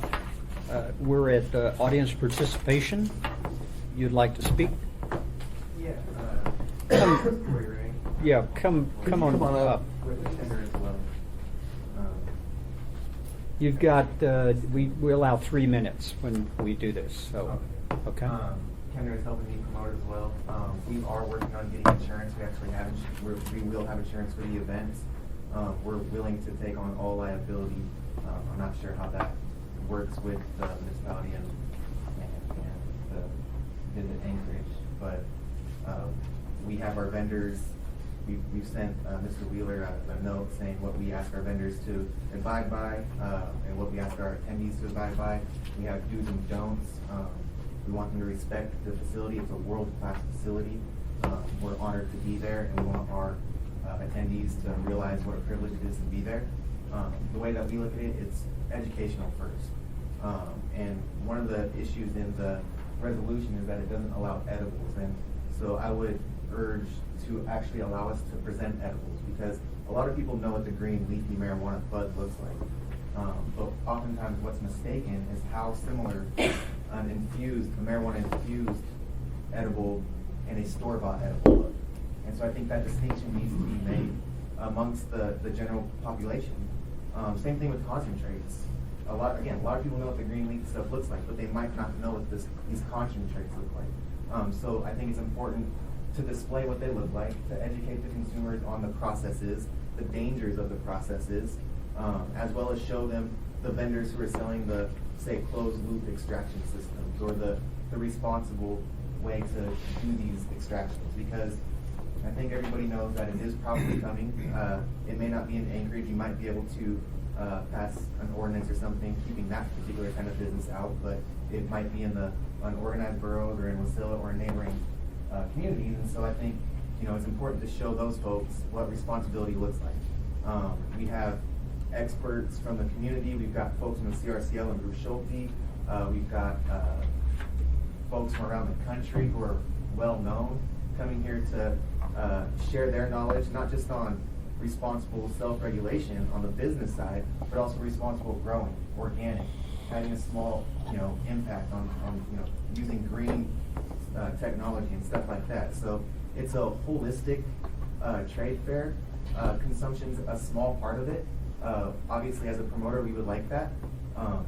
we're at audience participation. You'd like to speak? Yeah. Come- Ray. Yeah, come on up. With the tender as well. You've got, we allow 3 minutes when we do this, so, okay? Kendra is helping me promote as well. We are working on getting insurance. We actually have, we will have insurance for the event. We're willing to take on all liability. I'm not sure how that works with the municipality and the Anchorage, but we have our vendors. We've sent Mr. Wheeler a note saying what we ask our vendors to abide by and what we ask our attendees to abide by. We have do's and don'ts. We want them to respect the facility. It's a world-class facility. We're honored to be there, and we want our attendees to realize what a privilege it is to be there. The way that we look at it, it's educational first. And one of the issues in the resolution is that it doesn't allow edibles. And so I would urge to actually allow us to present edibles, because a lot of people know what the green leafy marijuana bud looks like. But oftentimes what's mistaken is how similar an marijuana infused edible and a store-bought edible look. And so I think that distinction needs to be made amongst the general population. Same thing with concentrates. A lot of people know what the green leaf stuff looks like, but they might not know what these concentrates look like. So I think it's important to display what they look like, to educate the consumers on the processes, the dangers of the processes, as well as show them the vendors who are selling the, say, closed loop extraction systems or the responsible way to do these extractions. Because I think everybody knows that it is probably coming. It may not be in Anchorage. You might be able to pass an ordinance or something keeping that particular kind of business out, but it might be in the unorganized boroughs or in Wasilla or in neighboring communities. And so I think it's important to show those folks what responsibility looks like. We have experts from the community. We've got folks from the CRCL and Bruce Schulte. We've got folks from around the country who are well known coming here to share their knowledge, not just on responsible self-regulation on the business side, but also responsible growing, organic, having a small impact on using green technology and stuff like that. So it's a holistic trade fair. Consumption's a small part of it. Obviously, as a promoter, we would like that.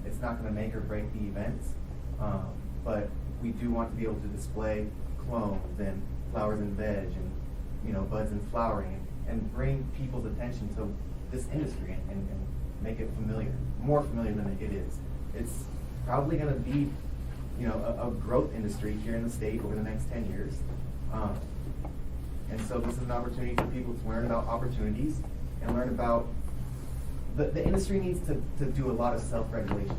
It's not going to make or break the events, but we do want to be able to display clones and flowers and veg and buds and flowering and bring people's attention to this industry and make it more familiar than it is. It's probably going to be a growth industry here in the state over the next 10 years. And so this is an opportunity for people to learn about opportunities and learn about the industry needs to do a lot of self-regulation.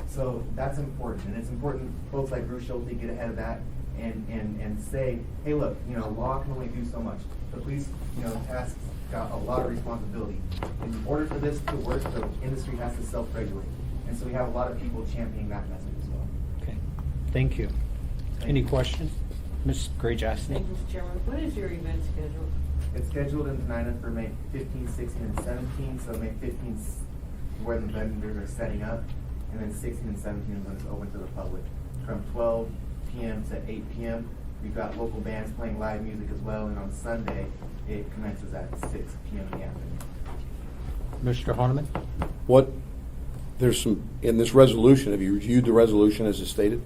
So that's important, and it's important folks like Bruce Schulte get ahead of that and say, hey, look, law can only do so much. The police, task's got a lot of responsibility. In order for this to work, the industry has to self-regulate. And so we have a lot of people championing that message as well. Okay, thank you. Any questions? Ms. Gray-Jackson? Thank you, Mr. Chairman. What is your event schedule? It's scheduled in Tenina for May 15, 16, and 17. So May 15 is where the vendors are setting up, and then 16 and 17 is when it's open to the public. From 12 p.m. to 8 p.m. We've got local bands playing live music as well, and on Sunday it commences at 6 p.m. in the afternoon. Mr. Horniman? There's some, in this resolution, have you reviewed the resolution as it's stated?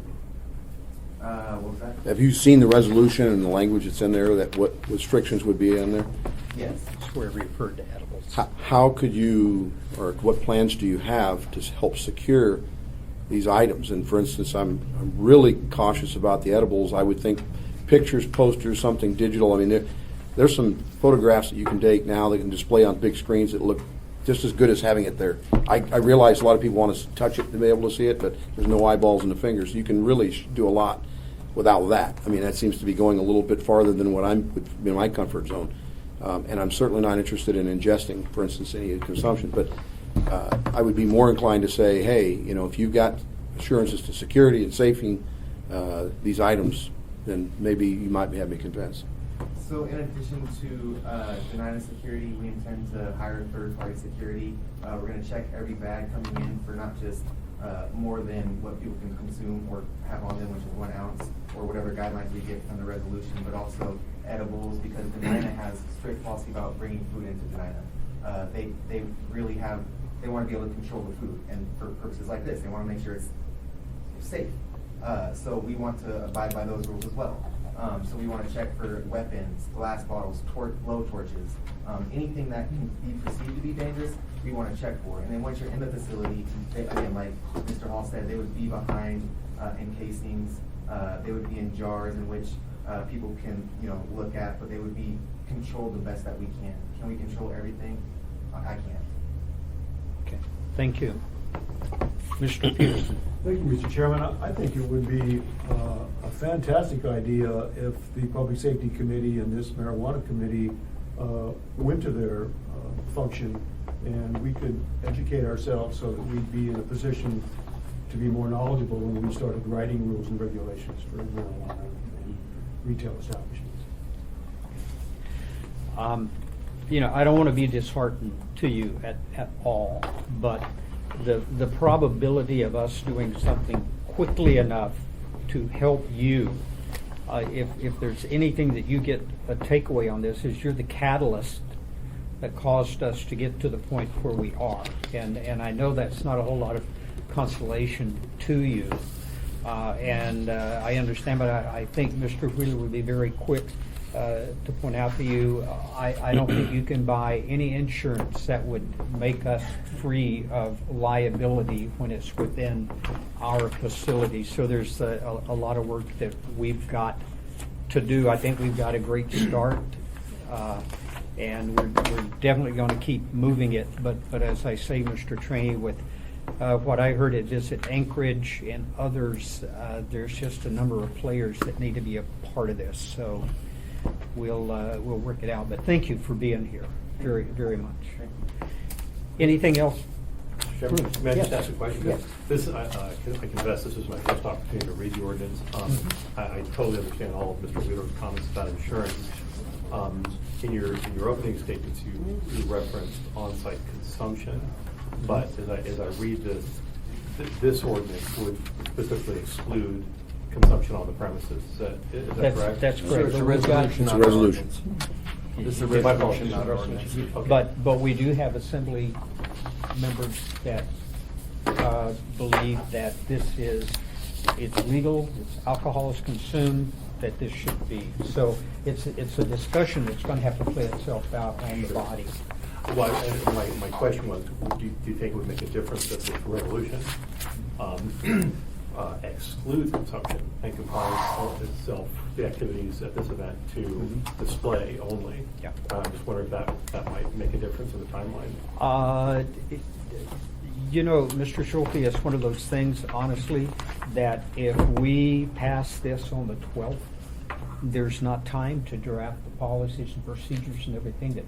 What was that? Have you seen the resolution and the language that's in there, that what restrictions would be in there? Yes. That's where we referred to edibles. How could you, or what plans do you have to help secure these items? And for instance, I'm really cautious about the edibles. I would think pictures, posters, something digital. I mean, there's some photographs that you can take now that can display on big screens that look just as good as having it there. I realize a lot of people want to touch it to be able to see it, but there's no eyeballs in the fingers. You can really do a lot without that. I mean, that seems to be going a little bit farther than what would be my comfort zone. And I'm certainly not interested in ingesting, for instance, any consumption. But I would be more inclined to say, hey, if you've got assurances to security and safety, these items, then maybe you might have me convinced. So in addition to denying security, we intend to hire third-party security. We're going to check every bag coming in for not just more than what people can consume or have on them, which is 1 ounce, or whatever guidelines we get from the resolution, but also edibles, because Denina has strict policy about bringing food into Denina. They really have, they want to be able to control the food, and for purposes like this, they want to make sure it's safe. So we want to abide by those rules as well. So we want to check for weapons, glass bottles, blow torches, anything that can be perceived to be dangerous, we want to check for. And then once you're in the facility, again, like Mr. Hall said, they would be behind in casings, they would be in jars in which people can, look at, but they would be controlled the best that we can. Can we control everything? I can't. Okay, thank you. Mr. Peterson. Thank you, Mr. Chairman. I think it would be a fantastic idea if the Public Safety Committee and this Marijuana Committee went to their function and we could educate ourselves so that we'd be in a position to be more knowledgeable when we started writing rules and regulations for marijuana and retail establishments. I don't want to be disheartened to you at all, but the probability of us doing something quickly enough to help you, if there's anything that you get a takeaway on this, is you're the catalyst that caused us to get to the point where we are. And I know that's not a whole lot of consolation to you. I understand, but I think Mr. Wheeler would be very quick to point out to you, I don't think you can buy any insurance that would make us free of liability when it's within our facility. So there's a lot of work that we've got to do. I think we've got a great start, and we're definitely going to keep moving it. But as I say, Mr. Trainee, with what I heard at Visit Anchorage and others, there's just a number of players that need to be a part of this. So we'll work it out. But thank you for being here very, very much. Anything else? Chairman, may I just Yes. ask a question? Yes. This, I confess, this is my first opportunity to read the ordinance. I totally understand all of Mr. Wheeler's comments about insurance. In your opening statements, you referenced on-site consumption, but as I read this ordinance would specifically exclude consumption on the premises. Is that correct? That's correct. It's a We've got- resolution, It's a not an resolution. ordinance. This is a My resolution, apologies. not an ordinance. Okay. But we do have assembly members that believe that it's legal, alcohol is consumed, that this should be. So it's a discussion that's going to have to play itself out on the body. Well, and my question was, do you think it would make a difference if this resolution excludes consumption and confines itself the activities at this event to display only? Yeah. I'm just wondering if that might make a difference in the timeline. Mr. Schulte, it's one of those things, honestly, that if we pass this on the 12th, there's not time to draft the policies and procedures and everything that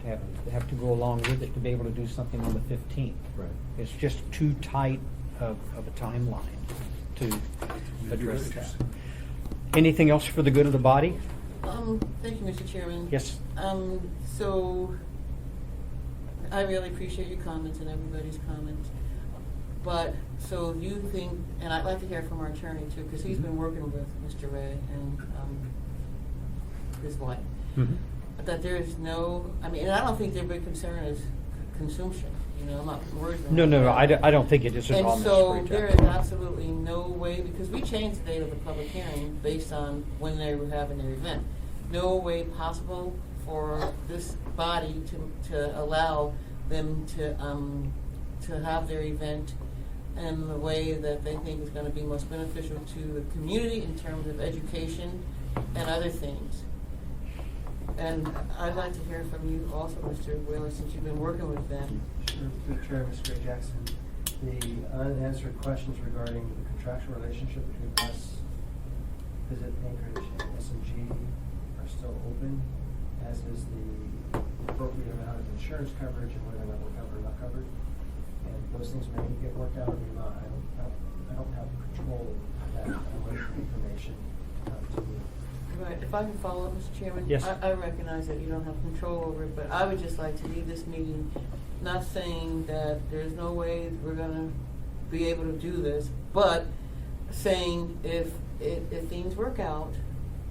have to go along with it to be able to do something on the 15th. Right. It's just too tight of a timeline to address that. Anything else for the good of the body? Thank you, Mr. Chairman. Yes. So I really appreciate your comments and everybody's comments. But, so you think, and I'd like to hear from our attorney too, because he's been working with Mr. Ray and his wife, that there is no, and I don't think their big concern is consumption. I'm not worried about No, that. I don't think it is at all, And Ms. so Rita. there is absolutely no way, because we changed the date of the public hearing based on when they were having their event. No way possible for this body to allow them to have their event in the way that they think is going to be most beneficial to the community in terms of education and other things. And I'd like to hear from you also, Mr. Wheeler, since you've been working with them. Sure, through the chair, Mr. Gray Jackson. The unanswered questions regarding the contractual relationship between us, Visit Anchorage, and SMG are still open, as is the appropriate amount of insurance coverage and whether or not we're covered or not covered. And those things may get worked out or may not. I don't have control of that. I'm waiting for information to me. Right, if I can follow up, Mr. Chairman? Yes. I recognize that you don't have control over it, but I would just like to leave this meeting not saying that there's no way we're gonna be able to do this, but saying if things work out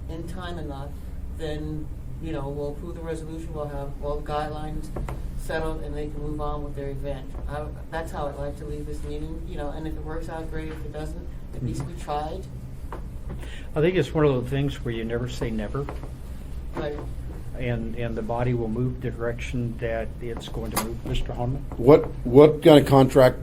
in time enough, then, you know, we'll approve the resolution, we'll have all the guidelines settled, and they can move on with their event. That's how I'd like to leave this meeting, you know, and if it works out, great. If it doesn't, at least we tried. I think it's one of those things where you never say never, Right. and the body will move the direction that it's going to move. Mr. Honman? What kind of contract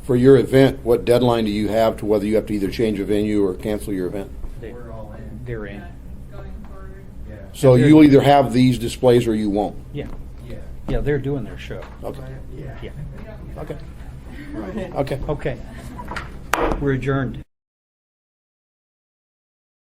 for your event, what deadline do you have to whether you have to either change a venue or cancel your event? We're all in. They're in. Going forward. Yeah. So you'll either have these displays or you won't? Yeah, Yeah. yeah, they're doing their show. Okay, Yeah. Yeah. okay, Right. okay. Okay. We're adjourned.